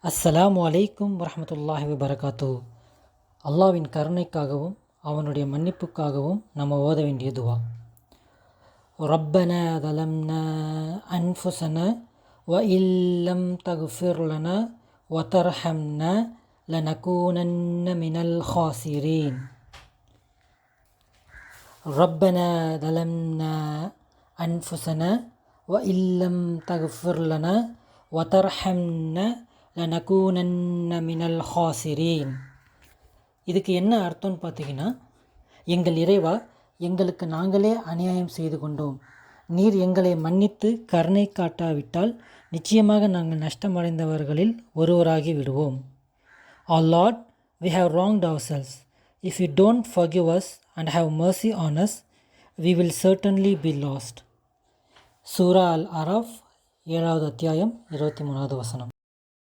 அஸ்ஸலாமு அலைக்கும் வரஹ்மத்துல்லாஹி வபரகாத்து. அல்லாஹ்வின் கருணைக்காகவும் அவனுடைய மன்னிப்புக்காகவும் நம்ம ஓத வேண்டிய துவா. ரப்பனா தலம்னா அன்ஃபுஸனா வ இல்லம் தக்ஃபிர் லனா வ தர்ஹம்னா லனகூனன்ன மினல் ஹாசிரீன். ரப்பனா தலம்னா அன்ஃபுஸனா வ இல்லம் தக்ஃபிர் லனா வ தர்ஹம்னா லனகூனன்ன மினல் ஹாசிரீன். இதுக்கு என்ன அர்த்தம்னு பார்த்தீங்கன்னா, எங்கள் இறைவா, எங்களுக்கு நாங்களே அநியாயம் செய்து கொண்டோம். நீர் எங்களை மன்னித்து கருணை காட்டாவிட்டால் நிச்சயமாக நாங்கள் நஷ்டமடைந்தவர்களில் ஒருவராகி விடுவோம். Our Lord, we have wronged ourselves. If you don't forgive us and have mercy on us, we will certainly be lost. சூரா அல் அராஃப் 7வது அத்தியாயம் 23வது வசனம்.